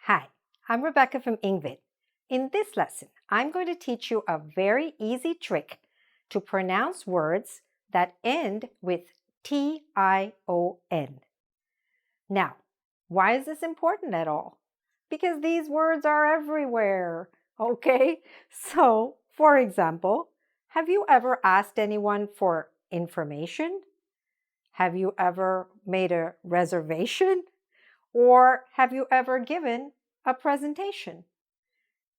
Hi, I'm Rebecca from engVid. In this lesson, I'm going to teach you a very easy trick to pronounce words that end with tion. Now, why is this important at all? Because these words are everywhere, okay? So, for example, have you ever asked anyone for information? Have you ever made a reservation? Or have you ever given a presentation?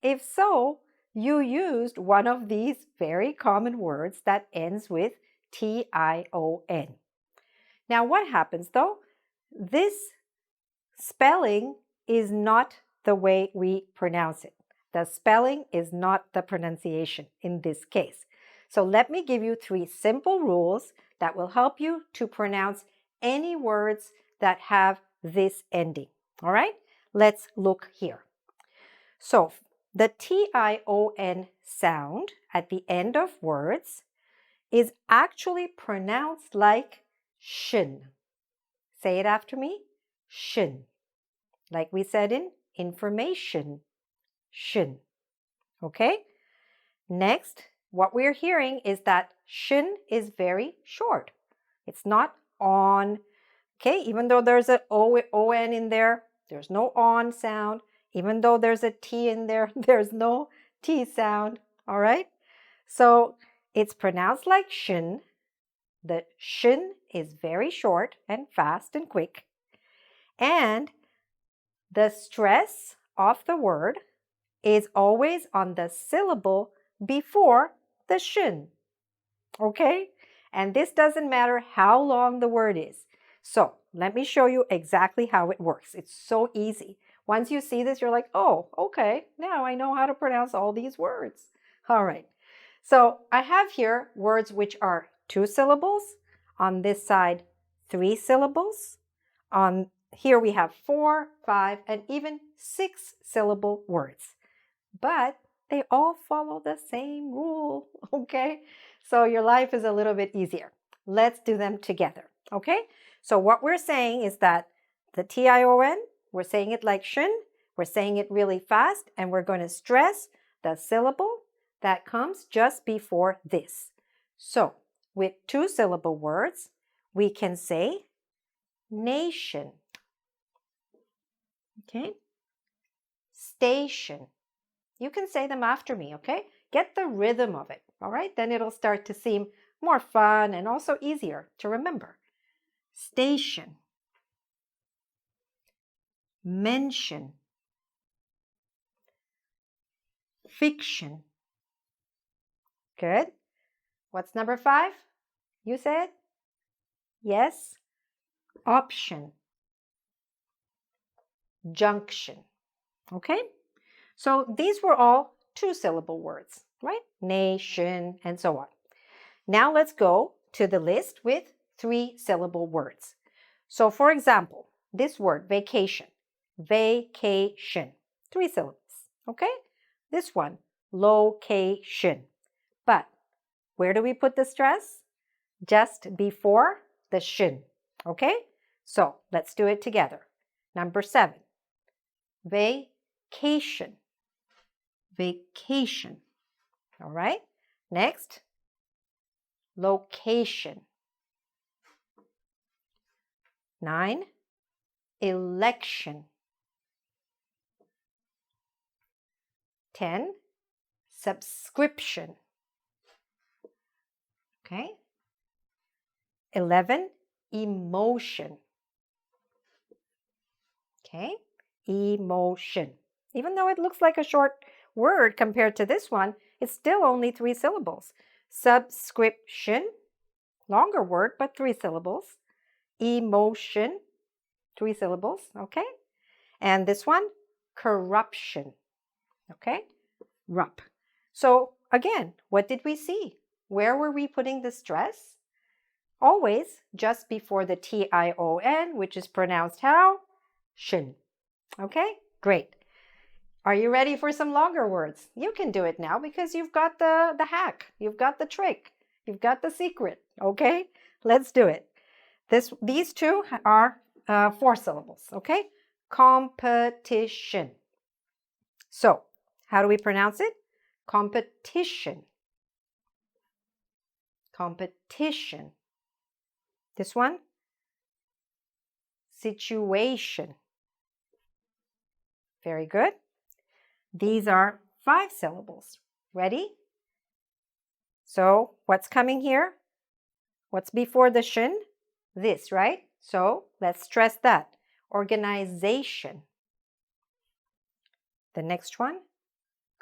If so, you used one of these very common words that ends with tion. Now, what happens though? This spelling is not the way we pronounce it. The spelling is not the pronunciation in this case. So let me give you 3 simple rules that will help you to pronounce any words that have this ending. All right, let's look here. So the tion sound at the end of words is actually pronounced like shin. Say it after me, shin. Like we said in information, shin. Okay? Next, what we're hearing is that shin is very short. It's not on. Okay, even though there's an on in there, there's no on sound. Even though there's a T in there, there's no T sound. All right? So it's pronounced like shin. The shin is very short and fast and quick. And the stress of the word is always on the syllable before the shin. Okay? And this doesn't matter how long the word is. So let me show you exactly how it works. It's so easy. Once you see this, you're like, oh, okay, now I know how to pronounce all these words. All right. So I have here words which are 2 syllables. On this side, 3 syllables. On here we have 4, 5, and even 6 syllable words. But they all follow the same rule, okay? So your life is a little bit easier. Let's do them together, okay? So what we're saying is that the tion, we're saying it like shin, we're saying it really fast, and we're going to stress the syllable that comes just before this. So with 2 syllable words, we can say nation, okay? Station. You can say them after me, okay? Get the rhythm of it, all right? Then it'll start to seem more fun and also easier to remember. Station. Mention. Fiction. Good. What's number 5? You said? Yes. Option. Junction. Okay? So these were all 2 syllable words, right? Nation and so on. Now let's go to the list with 3 syllable words. So for example, this word, vacation. Vacation. 3 syllables, okay? This one, location. But where do we put the stress? Just before the shin, okay? So let's do it together. Number 7, vacation. Vacation. All right? Next, location. 9, election. 10, subscription. Okay? 11, emotion. Okay? Emotion. Even though it looks like a short word compared to this one, it's still only 3 syllables. Subscription, longer word, but 3 syllables. Emotion, 3 syllables, okay? And this one, corruption, okay? Rup. So again, what did we see? Where were we putting the stress? Always just before the tion, which is pronounced how? Shin. Okay, great. Are you ready for some longer words? You can do it now because you've got the hack. You've got the trick. You've got the secret, okay? Let's do it. These 2 are 4 syllables, okay? competition. So, how do we pronounce it? Competition. Competition. This one? Situation. Very good. These are 5 syllables. Ready? So, what's coming here? What's before the shin? This, right? So, let's stress that. Organization. The next one?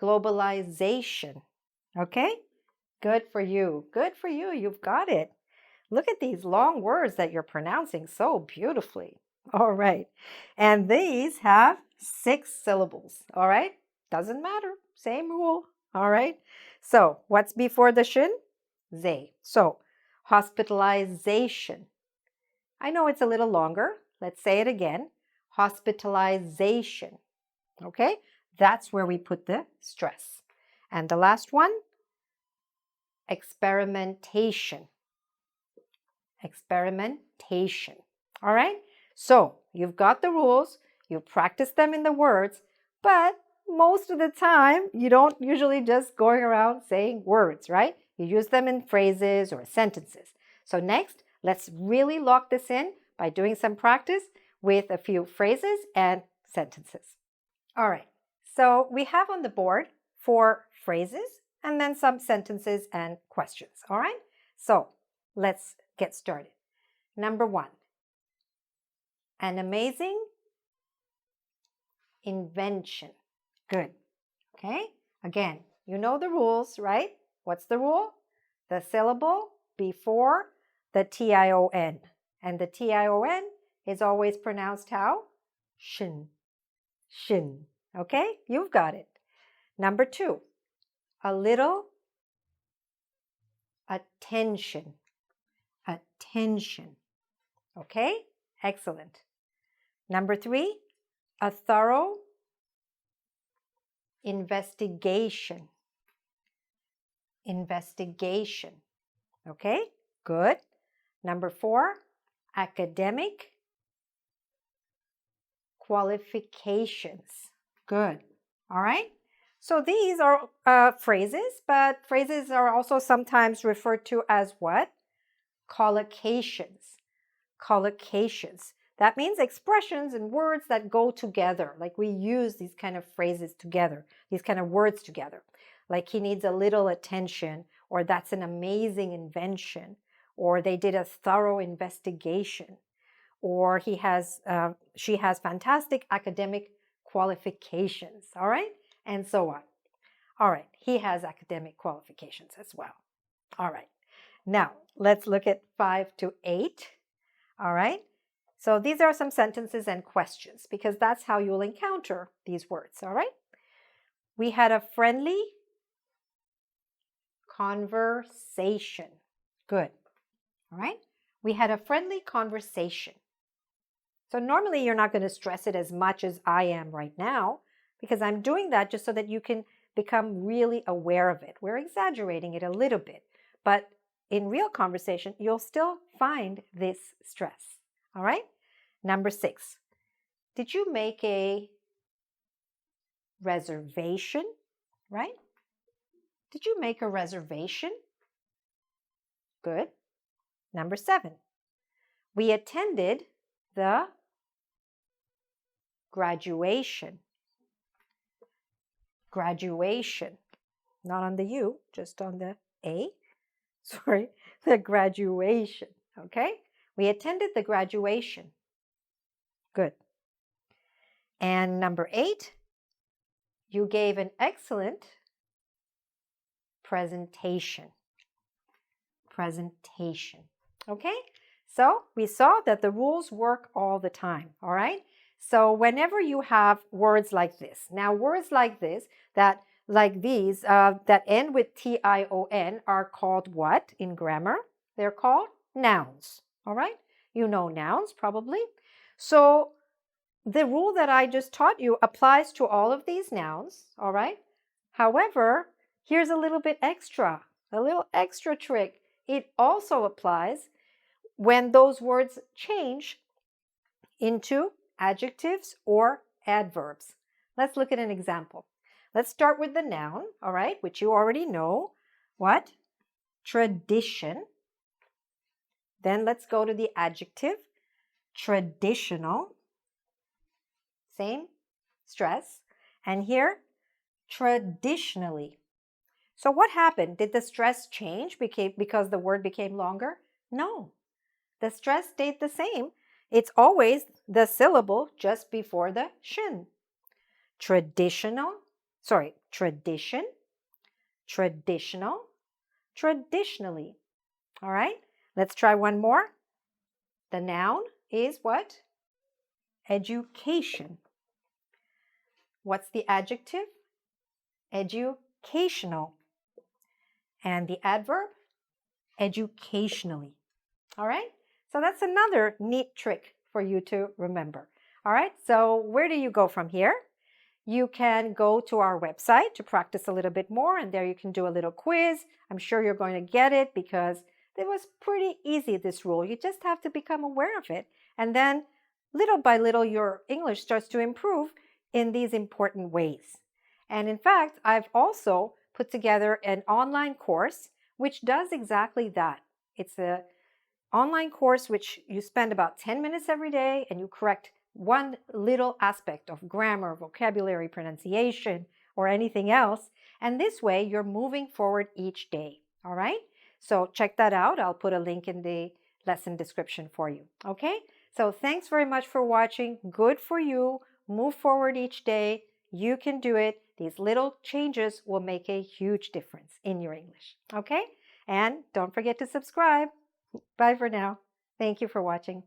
Globalization. Okay? Good for you. Good for you. You've got it. Look at these long words that you're pronouncing so beautifully. All right. And these have 6 syllables. All right? Doesn't matter. Same rule. All right? So, what's before the shin? They. So, hospitalization. I know it's a little longer. Let's say it again. Hospitalization. Okay? That's where we put the stress. And the last one? Experimentation. Experimentation. All right? So, you've got the rules, you practice them in the words, but most of the time, you don't usually just going around saying words, right? You use them in phrases or sentences. So next, let's really lock this in by doing some practice with a few phrases and sentences. All right, so we have on the board 4 phrases and then some sentences and questions, all right? So, let's get started. Number 1. An amazing invention. Good. Okay? Again, you know the rules, right? What's the rule? The syllable before the tion. And the tion is always pronounced how? Shin. Shin. Okay? You've got it. Number 2. A little attention. Attention. Okay? Excellent. Number 3. A thorough investigation. Investigation. Okay? Good. Number 4. Academic qualifications. Good. All right? So these are phrases, but phrases are also sometimes referred to as what? Collocations. Collocations. That means expressions and words that go together. Like we use these kind of phrases together, these kind of words together. Like he needs a little attention, or that's an amazing invention, or they did a thorough investigation, or she has fantastic academic qualifications, all right? And so on. All right, he has academic qualifications as well. All right, now let's look at 5 to 8, all right? So these are some sentences and questions because that's how you'll encounter these words, all right? We had a friendly conversation. Good. All right? We had a friendly conversation. So normally you're not going to stress it as much as I am right now because I'm doing that just so that you can become really aware of it. We're exaggerating it a little bit, but in real conversation, you'll still find this stress. All right? Number 6. Did you make a reservation? Right? Did you make a reservation? Good. Number 7. We attended the graduation. Graduation. Not on the U, just on the A. Sorry, the graduation. Okay? We attended the graduation. Good. And number 8, you gave an excellent presentation. Presentation. Okay? So we saw that the rules work all the time, all right? So whenever you have words like this, now words like this, that like these, that end with tion are called what in grammar? They're called nouns, all right? You know nouns probably. So the rule that I just taught you applies to all of these nouns, all right? However, here's a little bit extra, a little extra trick. It also applies when those words change into adjectives or adverbs. Let's look at an example. Let's start with the noun, all right, which you already know. What? Tradition. Then let's go to the adjective, traditional. Same stress. And here, traditionally. So what happened? Did the stress change because the word became longer? No. The stress stayed the same. It's always the syllable just before the shin. Traditional, tradition, traditional, traditionally. All right, let's try one more. The noun is what? Education. What's the adjective? Educational. And the adverb? Educationally. All right, so that's another neat trick for you to remember. All right, so where do you go from here? You can go to our website to practice a little bit more, and there you can do a little quiz. I'm sure you're going to get it because it was pretty easy, this rule. You just have to become aware of it. And then little by little, your English starts to improve in these important ways. And in fact, I've also put together an online course which does exactly that. It's an online course which you spend about 10 minutes every day and you correct one little aspect of grammar, vocabulary, pronunciation, or anything else. And this way, you're moving forward each day. All right? So check that out. I'll put a link in the lesson description for you. Okay? So thanks very much for watching. Good for you. Move forward each day. You can do it. These little changes will make a huge difference in your English. Okay? And don't forget to subscribe. Bye for now. Thank you for watching.